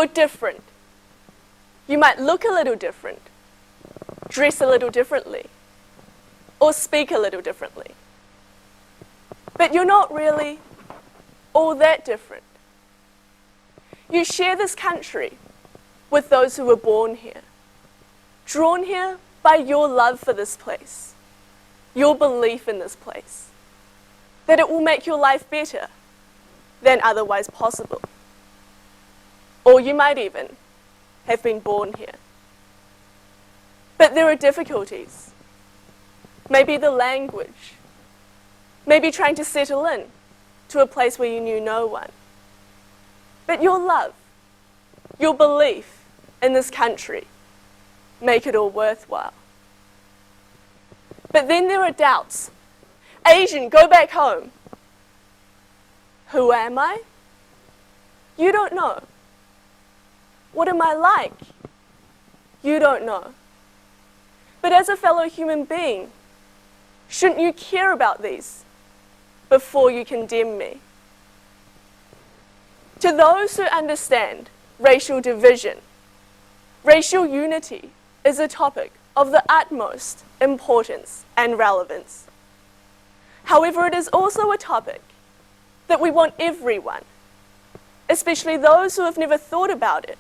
You're different. You might look a little different, dress a little differently, or speak a little differently. But you're not really all that different. You share this country with those who were born here, drawn here by your love for this place, your belief in this place, that it will make your life better than otherwise possible. Or you might even have been born here. But there are difficulties. Maybe the language. Maybe trying to settle in to a place where you knew no one. But your love, your belief in this country make it all worthwhile. But then there are doubts. Asian, go back home. Who am I? You don't know. What am I like? You don't know. But as a fellow human being, shouldn't you care about these before you condemn me? To those who understand racial division, racial unity is a topic of the utmost importance and relevance. However, it is also a topic that we want everyone, especially those who have never thought about it,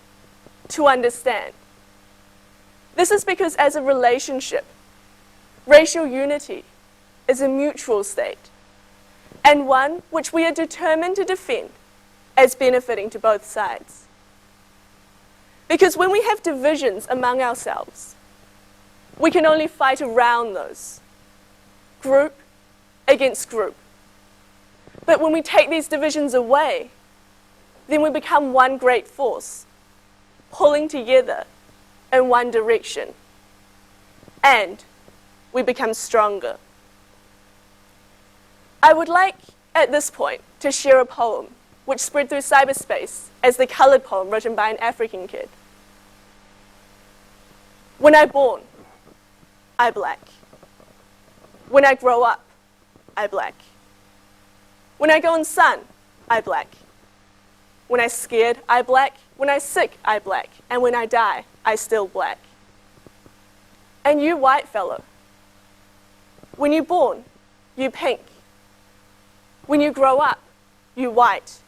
to understand. This is because as a relationship, racial unity is a mutual state, and one which we are determined to defend as benefiting to both sides. Because when we have divisions among ourselves, we can only fight around those, group against group. But when we take these divisions away, then we become one great force, pulling together in one direction, and we become stronger. I would like, at this point, to share a poem which spread through cyberspace as the colored poem written by an African kid. When I born, I black. When I grow up, I black. When I go in sun, I black. When I scared, I black. When I sick, I black. And when I die, I still black. And you white fellow, when you born, you pink. When you grow up, you white.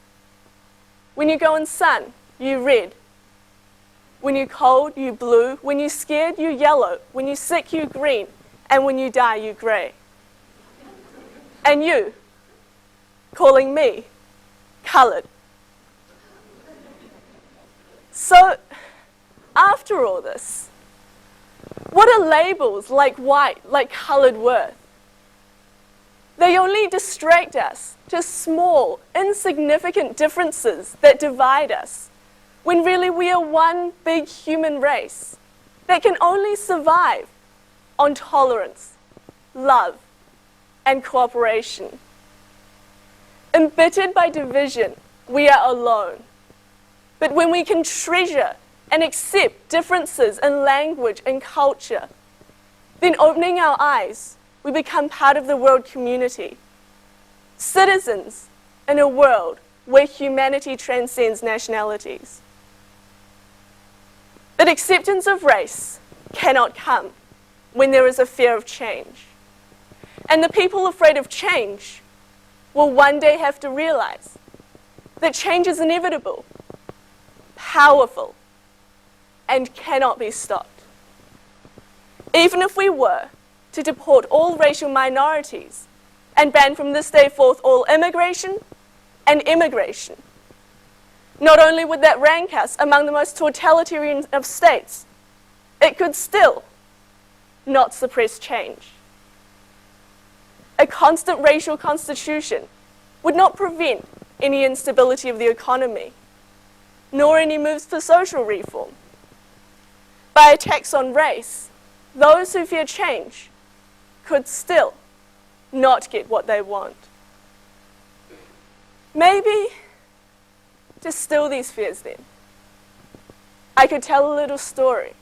When you go in sun, you red. When you cold, you blue. When you scared, you yellow. When you sick, you green. And when you die, you grey. And you, calling me coloured. So, after all this, what are labels like white, like coloured worth? They only distract us to small, insignificant differences that divide us, when really we are one big human race that can only survive on tolerance, love, and cooperation. Embittered by division, we are alone. But when we can treasure and accept differences in language and culture, then opening our eyes, we become part of the world community, citizens in a world where humanity transcends nationalities. But acceptance of race cannot come when there is a fear of change. And the people afraid of change will one day have to realize that change is inevitable, powerful, and cannot be stopped. Even if we were to deport all racial minorities and ban from this day forth all immigration and immigration, not only would that rank us among the most totalitarian of states, it could still not suppress change. A constant racial constitution would not prevent any instability of the economy, nor any moves for social reform. By a tax on race, those who fear change could still not get what they want. Maybe to still these fears then, I could tell a little story.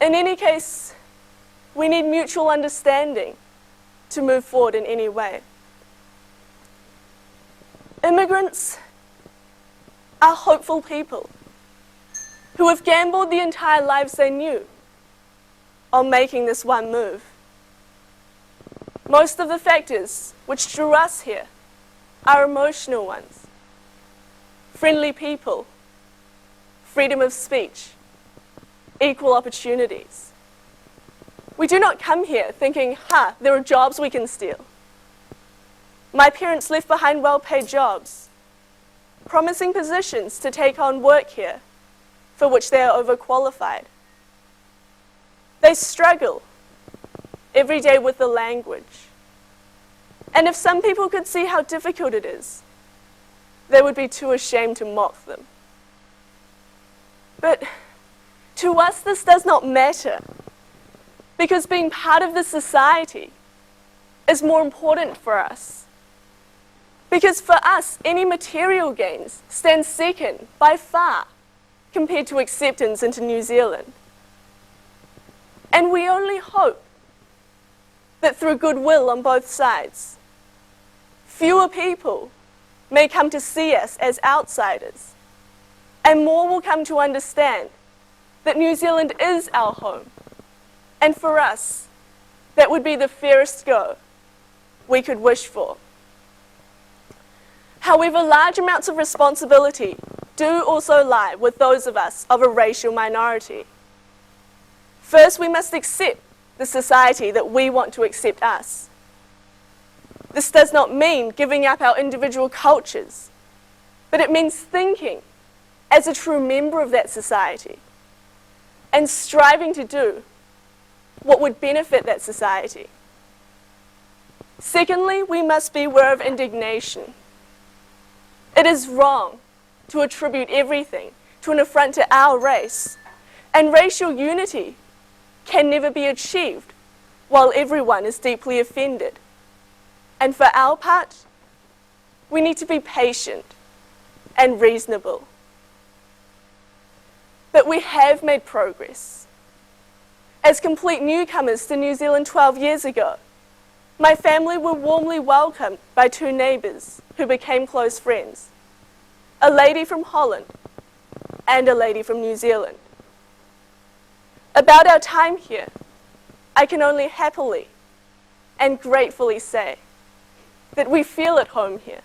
In any case, we need mutual understanding to move forward in any way. Immigrants are hopeful people who have gambled the entire lives they knew on making this one move. Most of the factors which drew us here are emotional ones. Friendly people, freedom of speech, equal opportunities. We do not come here thinking, there are jobs we can steal. My parents left behind well-paid jobs, promising positions to take on work here for which they are overqualified. They struggle every day with the language. And if some people could see how difficult it is, they would be too ashamed to mock them. But to us, this does not matter, because being part of this society is more important for us. Because for us, any material gains stand second by far compared to acceptance into New Zealand. And we only hope that through goodwill on both sides, fewer people may come to see us as outsiders, and more will come to understand that New Zealand is our home. And for us, that would be the fairest go we could wish for. However, large amounts of responsibility do also lie with those of us of a racial minority. First, we must accept the society that we want to accept us. This does not mean giving up our individual cultures, but it means thinking as a true member of that society and striving to do what would benefit that society. Secondly, we must be aware of indignation. It is wrong to attribute everything to an affront to our race, and racial unity can never be achieved while everyone is deeply offended. And for our part, we need to be patient and reasonable. But we have made progress. As complete newcomers to New Zealand 12 years ago, my family were warmly welcomed by two neighbours who became close friends, a lady from Holland and a lady from New Zealand. About our time here, I can only happily and gratefully say that we feel at home here.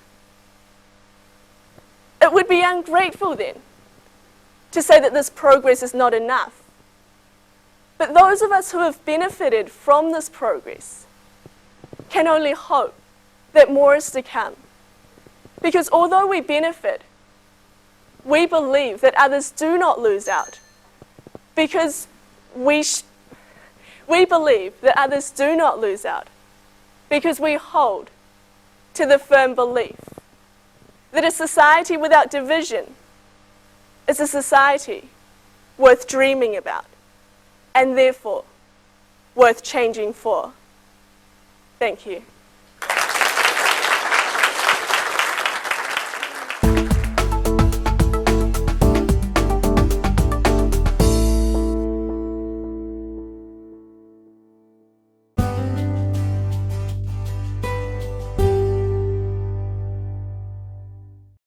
It would be ungrateful then to say that this progress is not enough. But those of us who have benefited from this progress can only hope that more is to come. Because although we benefit, we believe that others do not lose out. Because we believe that others do not lose out. Because we hold to the firm belief that a society without division is a society worth dreaming about, and therefore worth changing for. Thank you.